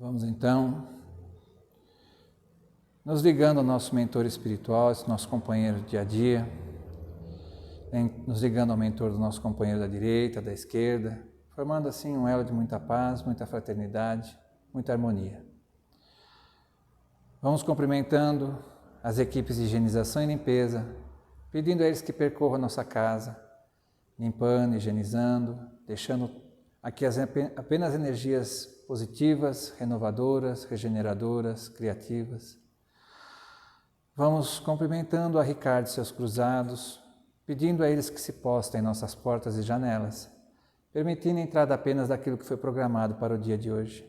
Vamos então nos ligando ao nosso mentor espiritual, esse nosso companheiro do dia a dia, nos ligando ao mentor do nosso companheiro da direita, da esquerda, formando assim um elo de muita paz, muita fraternidade, muita harmonia. Vamos cumprimentando as equipes de higienização e limpeza, pedindo a eles que percorram a nossa casa, limpando, higienizando, deixando aqui apenas energias positivas, renovadoras, regeneradoras, criativas. Vamos cumprimentando a Ricardo e seus cruzados, pedindo a eles que se postem em nossas portas e janelas, permitindo a entrada apenas daquilo que foi programado para o dia de hoje.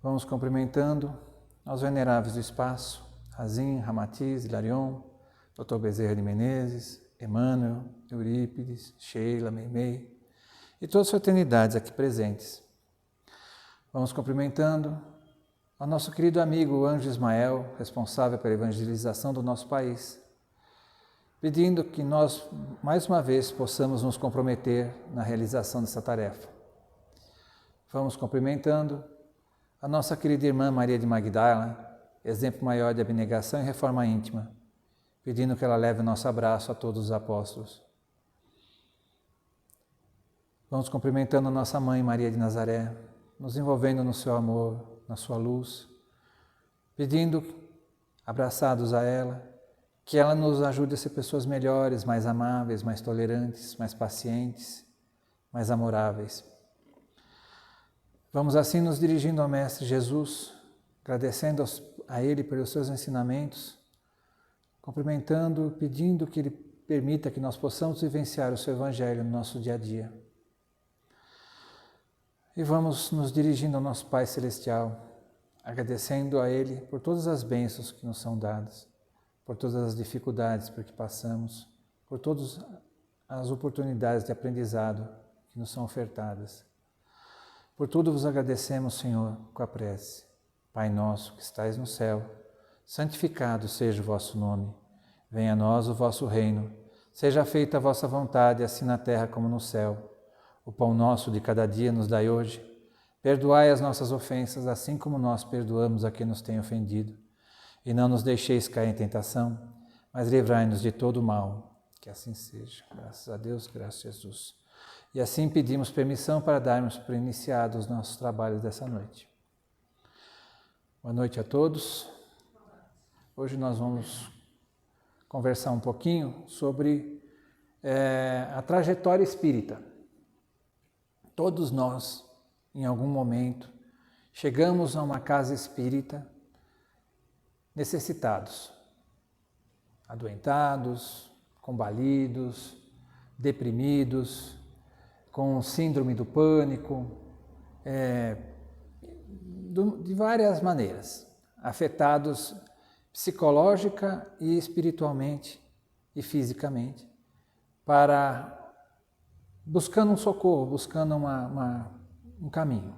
Vamos cumprimentando aos veneráveis do espaço, Razin, Ramatiz, Hilarion, Dr. Bezerra de Menezes, Emmanuel, Eurípides, Sheila, Meimei e todas as fraternidades aqui presentes. Vamos cumprimentando ao nosso querido amigo Anjo Ismael, responsável pela evangelização do nosso país, pedindo que nós, mais uma vez, possamos nos comprometer na realização dessa tarefa. Vamos cumprimentando a nossa querida irmã Maria de Magdala, exemplo maior de abnegação e reforma íntima, pedindo que ela leve o nosso abraço a todos os apóstolos. Vamos cumprimentando a nossa mãe Maria de Nazaré, nos envolvendo no seu amor, na sua luz, pedindo, abraçados a ela, que ela nos ajude a ser pessoas melhores, mais amáveis, mais tolerantes, mais pacientes, mais amoráveis. Vamos assim nos dirigindo ao Mestre Jesus, agradecendo a Ele pelos seus ensinamentos, cumprimentando, pedindo que Ele permita que nós possamos vivenciar o seu Evangelho no nosso dia a dia. E vamos nos dirigindo ao nosso Pai Celestial, agradecendo a Ele por todas as bênçãos que nos são dadas, por todas as dificuldades por que passamos, por todas as oportunidades de aprendizado que nos são ofertadas. Por tudo vos agradecemos, Senhor, com a prece. Pai nosso que estais no céu, santificado seja o vosso nome. Venha a nós o vosso reino. Seja feita a vossa vontade, assim na terra como no céu. O pão nosso de cada dia nos dai hoje. Perdoai as nossas ofensas, assim como nós perdoamos a quem nos tem ofendido. E não nos deixeis cair em tentação, mas livrai-nos de todo o mal. Que assim seja. Graças a Deus, graças a Jesus. E assim pedimos permissão para darmos por iniciados os nossos trabalhos dessa noite. Boa noite a todos. Hoje nós vamos conversar um pouquinho sobre a trajetória espírita. Todos nós, em algum momento, chegamos a uma casa espírita necessitados, adoentados, combalidos, deprimidos, com síndrome do pânico, de várias maneiras, afetados psicológica e espiritualmente e fisicamente, buscando um socorro, buscando um caminho.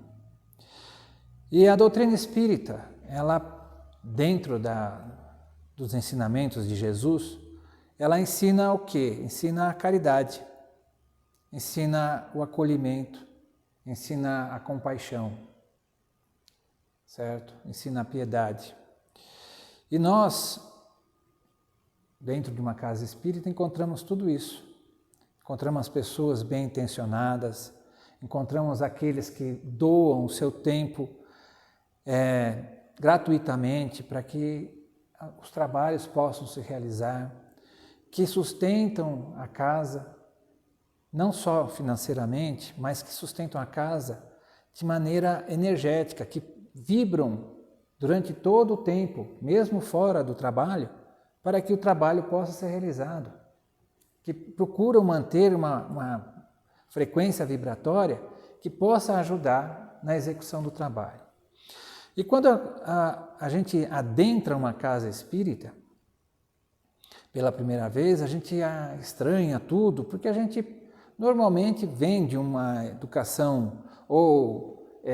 E a doutrina espírita, ela, dentro dos ensinamentos de Jesus, ela ensina o quê? Ensina a caridade, ensina o acolhimento, ensina a compaixão, certo? Ensina a piedade. E nós, dentro de uma casa espírita, encontramos tudo isso. Encontramos as pessoas bem intencionadas, encontramos aqueles que doam o seu tempo gratuitamente para que os trabalhos possam se realizar, que sustentam a casa, não só financeiramente, mas que sustentam a casa de maneira energética, que vibram durante todo o tempo, mesmo fora do trabalho, para que o trabalho possa ser realizado, que procuram manter uma frequência vibratória que possa ajudar na execução do trabalho. E quando a gente adentra uma casa espírita, pela primeira vez, a gente estranha tudo, porque a gente normalmente vem de uma educação ou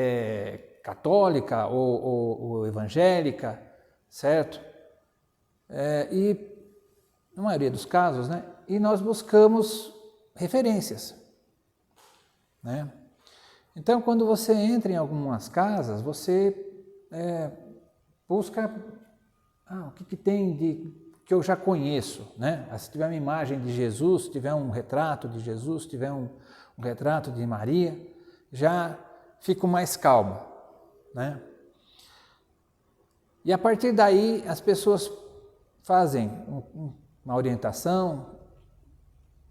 católica ou evangélica, certo? E na maioria dos casos, né? E nós buscamos referências, né? Então, quando você entra em algumas casas, você busca o que tem de que eu já conheço, né? Se tiver uma imagem de Jesus, se tiver um retrato de Jesus, se tiver um retrato de Maria, já fico mais calmo, né? E a partir daí as pessoas fazem uma orientação,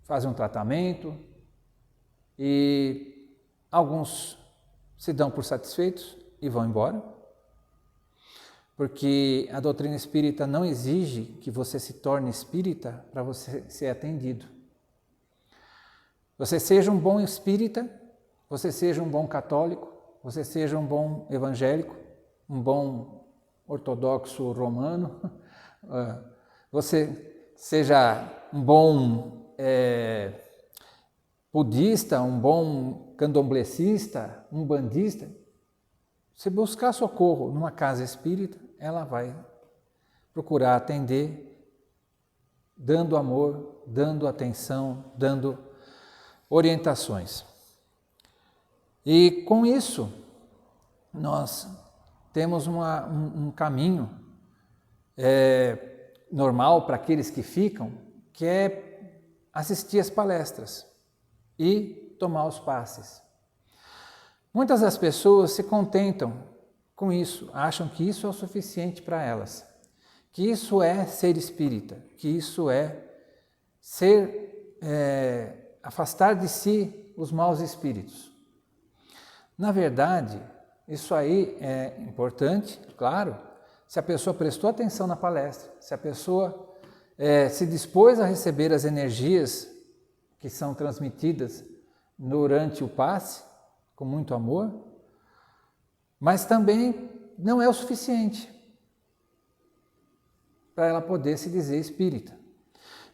fazem um tratamento e alguns se dão por satisfeitos e vão embora, porque a doutrina espírita não exige que você se torne espírita para você ser atendido. Você seja um bom espírita, você seja um bom católico, você seja um bom evangélico, um bom ortodoxo romano, você seja um bom budista, um bom candomblecista, um bandista, se buscar socorro numa casa espírita, ela vai procurar atender, dando amor, dando atenção, dando orientações. E com isso, nós temos um caminho normal para aqueles que ficam, que é assistir às palestras e tomar os passes. Muitas das pessoas se contentam com isso, acham que isso é o suficiente para elas, que isso é ser espírita, que isso é afastar de si os maus espíritos. Na verdade, isso aí é importante, claro, se a pessoa prestou atenção na palestra, se a pessoa se dispôs a receber as energias que são transmitidas durante o passe, com muito amor, mas também não é o suficiente para ela poder se dizer espírita.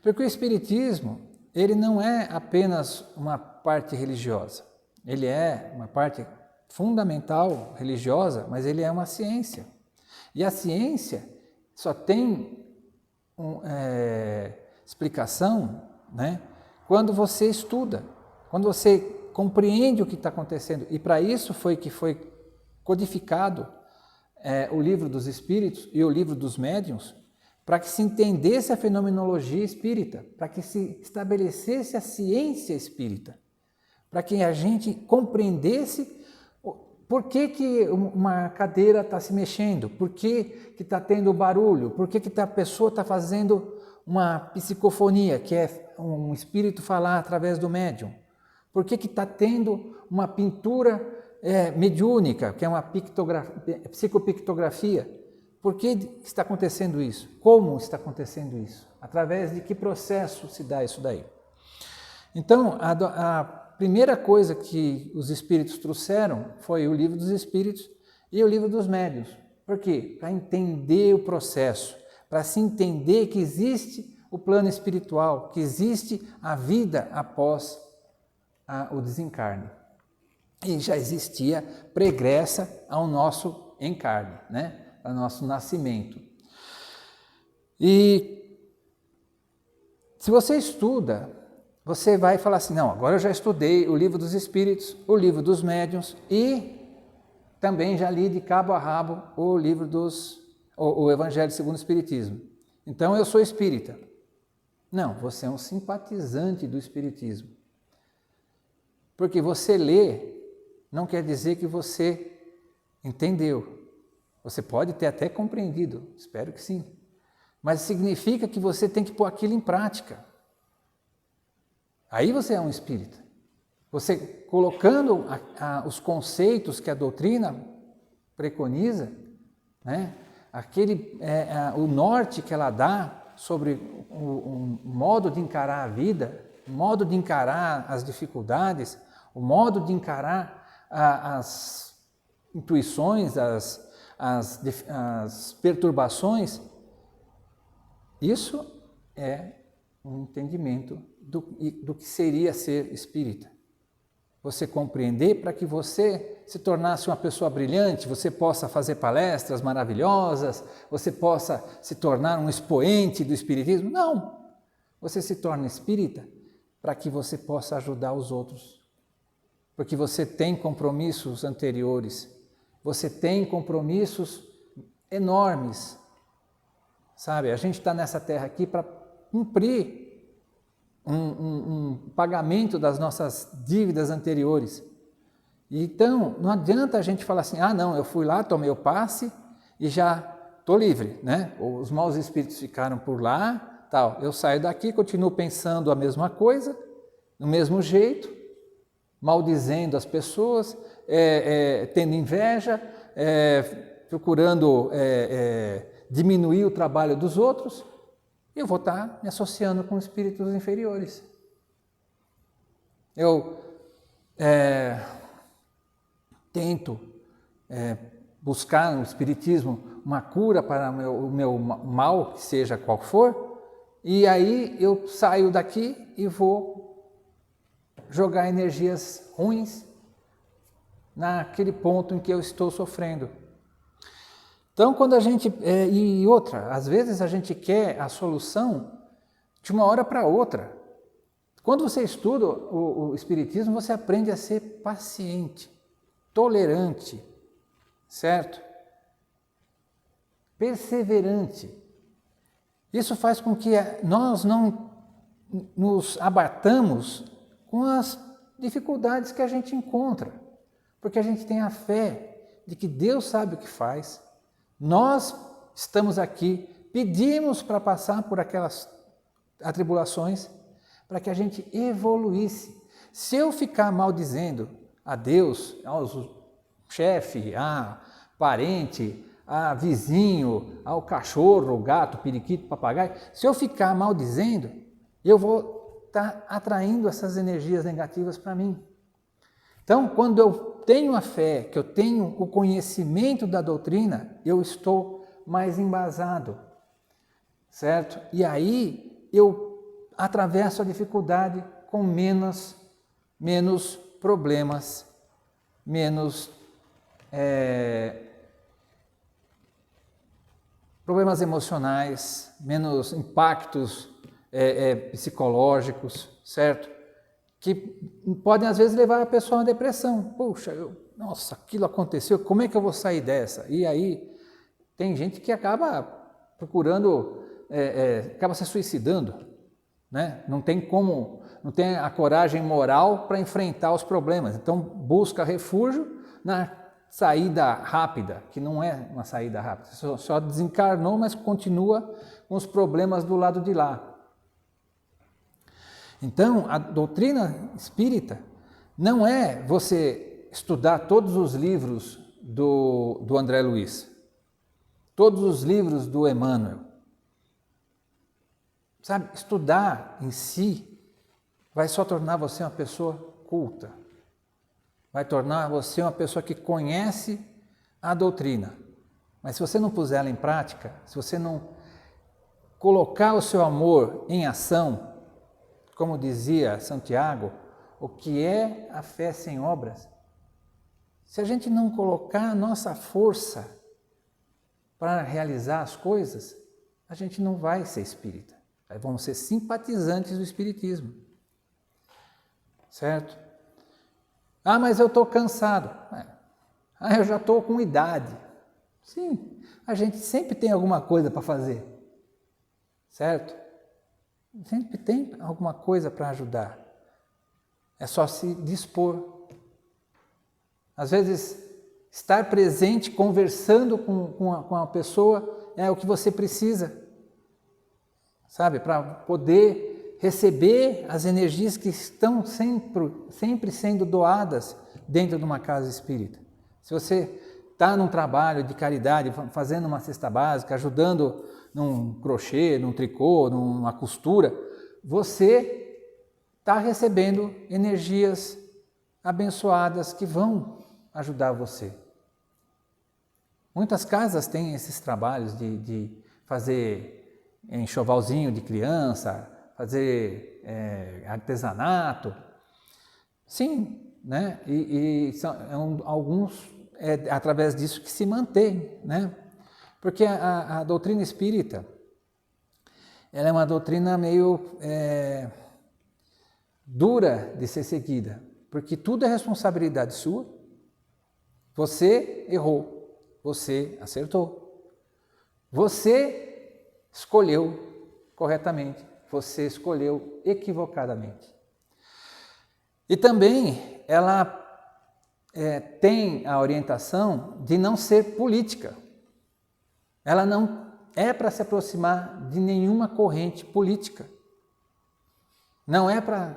Porque o espiritismo, ele não é apenas uma parte religiosa, ele é uma parte fundamental religiosa, mas ele é uma ciência. E a ciência só tem explicação, né, quando você estuda, quando você compreende o que está acontecendo. E para isso foi que foi codificado o livro dos espíritos e o livro dos médiuns, para que se entendesse a fenomenologia espírita, para que se estabelecesse a ciência espírita, para que a gente compreendesse por que uma cadeira está se mexendo, por que está tendo barulho, por que a pessoa está fazendo uma psicofonia, que é um espírito falar através do médium, por que está tendo uma pintura mediúnica, que é uma psicopictografia, por que está acontecendo isso? Como está acontecendo isso? Através de que processo se dá isso daí? Então, a primeira coisa que os espíritos trouxeram foi o livro dos espíritos e o livro dos médiuns. Por quê? Para entender o processo, para se entender que existe o plano espiritual, que existe a vida após o desencarne. E já existia pregressa ao nosso encarne, né? Ao nosso nascimento. E se você estuda, você vai falar assim, não, agora eu já estudei o livro dos espíritos, o livro dos médiuns e também já li de cabo a rabo o livro o Evangelho segundo o Espiritismo. Então eu sou espírita. Não, você é um simpatizante do espiritismo. Porque você lê não quer dizer que você entendeu. Você pode ter até compreendido, espero que sim. Mas significa que você tem que pôr aquilo em prática. Aí você é um espírita. Você colocando os conceitos que a doutrina preconiza, né? O norte que ela dá sobre o modo de encarar a vida, o modo de encarar as dificuldades, o modo de encarar as intuições, as perturbações, isso é um entendimento do que seria ser espírita. Você compreender para que você se tornasse uma pessoa brilhante, você possa fazer palestras maravilhosas, você possa se tornar um expoente do espiritismo. Não! Você se torna espírita para que você possa ajudar os outros. porque você tem compromissos anteriores, você tem compromissos enormes, sabe? A gente está nessa terra aqui para cumprir um pagamento das nossas dívidas anteriores. Então, não adianta a gente falar assim, ah não, eu fui lá, tomei o passe e já estou livre, né? Os maus espíritos ficaram por lá, tal. Eu saio daqui, continuo pensando a mesma coisa, do mesmo jeito, maldizendo as pessoas, tendo inveja, procurando diminuir o trabalho dos outros, eu vou estar me associando com espíritos inferiores. Eu tento buscar no Espiritismo uma cura para o meu mal, que seja qual for, e aí eu saio daqui e vou jogar energias ruins naquele ponto em que eu estou sofrendo. Então, quando a gente... e outra, às vezes a gente quer a solução de uma hora para outra. Quando você estuda o Espiritismo, você aprende a ser paciente, tolerante, certo? Perseverante. Isso faz com que nós não nos abatamos com as dificuldades que a gente encontra, porque a gente tem a fé de que Deus sabe o que faz. Nós estamos aqui, pedimos para passar por aquelas atribulações, para que a gente evoluísse. Se eu ficar maldizendo a Deus, ao chefe, a parente, a vizinho, ao cachorro, ao gato, periquito, papagaio, se eu ficar maldizendo, eu vou estar atraindo essas energias negativas para mim. Então, quando eu tenho a fé, que eu tenho o conhecimento da doutrina, eu estou mais embasado, certo? E aí eu atravesso a dificuldade com menos problemas, menos problemas emocionais, menos impactos psicológicos, certo? Que podem às vezes levar a pessoa a uma depressão. Puxa, nossa, aquilo aconteceu, como é que eu vou sair dessa? E aí tem gente que acaba procurando, acaba se suicidando, né? Não tem a coragem moral para enfrentar os problemas. Então busca refúgio na saída rápida, que não é uma saída rápida. Só desencarnou, mas continua com os problemas do lado de lá. Então, a doutrina espírita não é você estudar todos os livros do André Luiz, todos os livros do Emmanuel. Sabe, estudar em si vai só tornar você uma pessoa culta, vai tornar você uma pessoa que conhece a doutrina. Mas se você não puser ela em prática, se você não colocar o seu amor em ação, como dizia Santiago, o que é a fé sem obras? Se a gente não colocar a nossa força para realizar as coisas, a gente não vai ser espírita. Aí vamos ser simpatizantes do espiritismo. Certo? Ah, mas eu estou cansado. Ah, eu já estou com idade. Sim, a gente sempre tem alguma coisa para fazer. Certo? Sempre tem alguma coisa para ajudar. É só se dispor. Às vezes, estar presente, conversando com a pessoa é o que você precisa. Sabe? Para poder receber as energias que estão sempre sendo doadas dentro de uma casa espírita. Se você está num trabalho de caridade, fazendo uma cesta básica, ajudando num crochê, num tricô, numa costura, você está recebendo energias abençoadas que vão ajudar você. Muitas casas têm esses trabalhos de fazer enxovalzinho de criança, fazer artesanato. Sim, né? E são alguns através disso que se mantém, né? Porque a doutrina espírita, ela é uma doutrina meio dura de ser seguida, porque tudo é responsabilidade sua. Você errou, você acertou. Você escolheu corretamente, você escolheu equivocadamente. E também ela tem a orientação de não ser política. Ela não é para se aproximar de nenhuma corrente política. Não é para...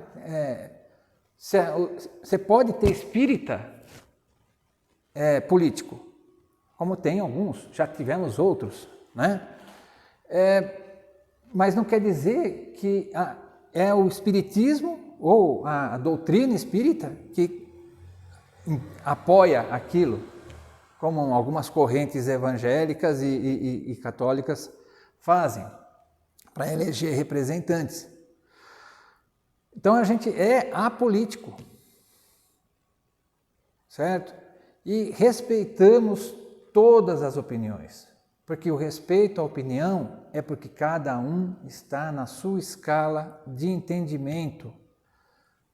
Você pode ter espírita político, como tem alguns, já tivemos outros, né? Mas não quer dizer que é o espiritismo ou a doutrina espírita que apoia aquilo, como algumas correntes evangélicas e católicas fazem, para eleger representantes. Então a gente é apolítico, certo? E respeitamos todas as opiniões, porque o respeito à opinião é porque cada um está na sua escala de entendimento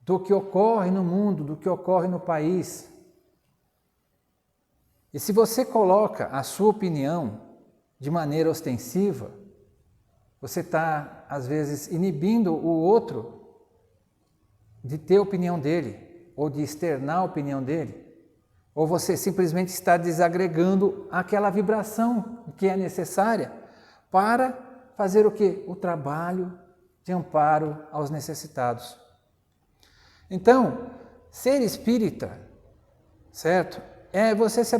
do que ocorre no mundo, do que ocorre no país. E se você coloca a sua opinião de maneira ostensiva, você está, às vezes, inibindo o outro de ter a opinião dele, ou de externar a opinião dele, ou você simplesmente está desagregando aquela vibração que é necessária para fazer o quê? O trabalho de amparo aos necessitados. Então, ser espírita, certo? É você ser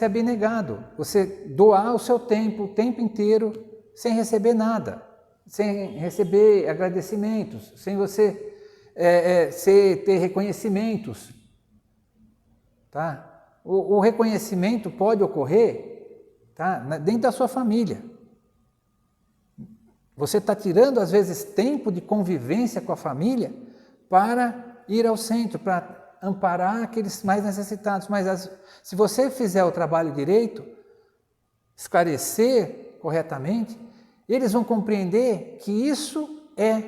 abnegado, você doar o seu tempo, o tempo inteiro, sem receber nada, sem receber agradecimentos, sem você ter reconhecimentos. Tá? O reconhecimento pode ocorrer, tá? Dentro da sua família. Você está tirando, às vezes, tempo de convivência com a família para ir ao centro, para amparar aqueles mais necessitados. Mas se você fizer o trabalho direito, esclarecer corretamente, eles vão compreender que isso é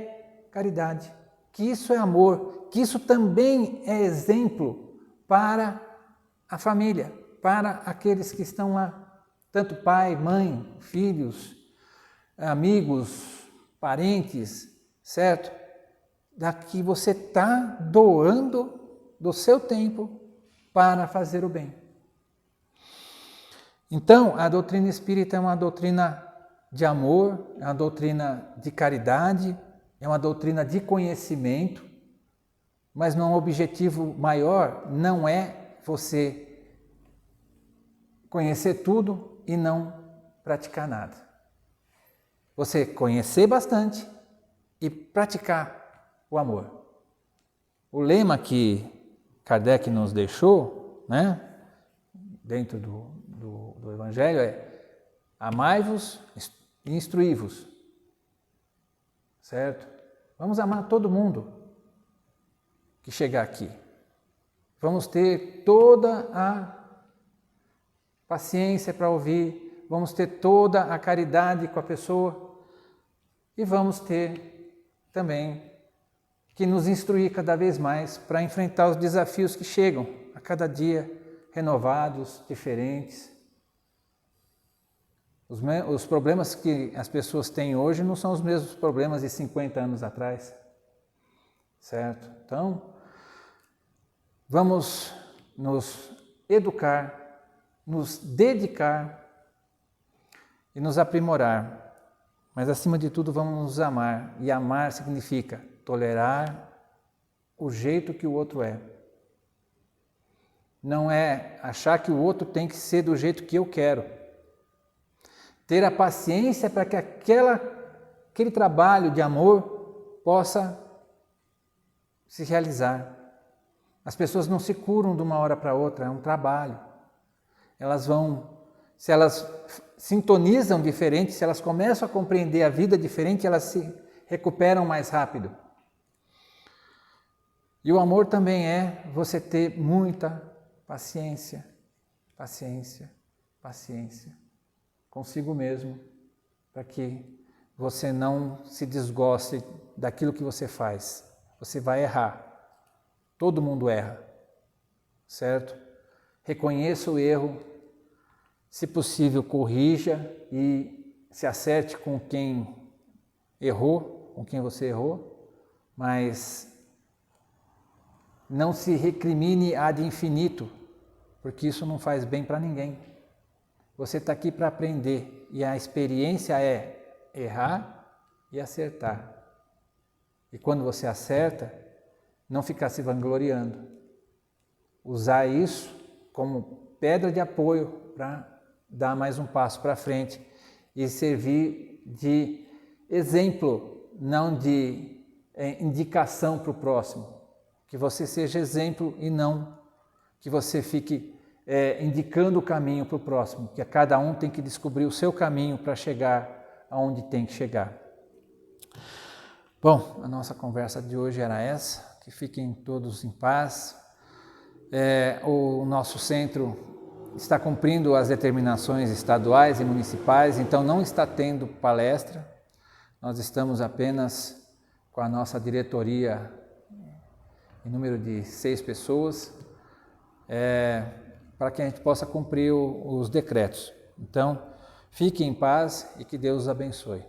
caridade, que isso é amor, que isso também é exemplo para a família, para aqueles que estão lá, tanto pai, mãe, filhos, amigos, parentes, certo? Daqui você está doando do seu tempo para fazer o bem. Então, a doutrina espírita é uma doutrina de amor, é uma doutrina de caridade, é uma doutrina de conhecimento, mas não, o objetivo maior não é você conhecer tudo e não praticar nada. Você conhecer bastante e praticar o amor. O lema que Kardec nos deixou, né, dentro do Evangelho é: amai-vos e instruí-vos. Certo? Vamos amar todo mundo que chegar aqui. Vamos ter toda a paciência para ouvir, vamos ter toda a caridade com a pessoa e vamos ter também que nos instruir cada vez mais para enfrentar os desafios que chegam a cada dia, renovados, diferentes. Os problemas que as pessoas têm hoje não são os mesmos problemas de 50 anos atrás, certo? Então, vamos nos educar, nos dedicar e nos aprimorar, mas acima de tudo vamos nos amar, e amar significa tolerar o jeito que o outro é. Não é achar que o outro tem que ser do jeito que eu quero. Ter a paciência para que aquele trabalho de amor possa se realizar. As pessoas não se curam de uma hora para outra, é um trabalho. Elas vão, se elas sintonizam diferente, se elas começam a compreender a vida diferente, elas se recuperam mais rápido. E o amor também é você ter muita paciência, paciência, paciência consigo mesmo, para que você não se desgoste daquilo que você faz. Você vai errar, Todo mundo erra, certo? Reconheça o erro, se possível corrija e se acerte com quem errou, com quem você errou, mas não se recrimine ad infinito, porque isso não faz bem para ninguém. Você está aqui para aprender e a experiência é errar e acertar. E quando você acerta, não ficar se vangloriando. Usar isso como pedra de apoio para dar mais um passo para frente e servir de exemplo, não de indicação para o próximo. Que você seja exemplo e não que você fique indicando o caminho para o próximo, que cada um tem que descobrir o seu caminho para chegar aonde tem que chegar. Bom, a nossa conversa de hoje era essa, que fiquem todos em paz. O nosso centro está cumprindo as determinações estaduais e municipais, então não está tendo palestra, nós estamos apenas com a nossa diretoria em número de 6 pessoas, para que a gente possa cumprir os decretos. Então, fiquem em paz e que Deus os abençoe.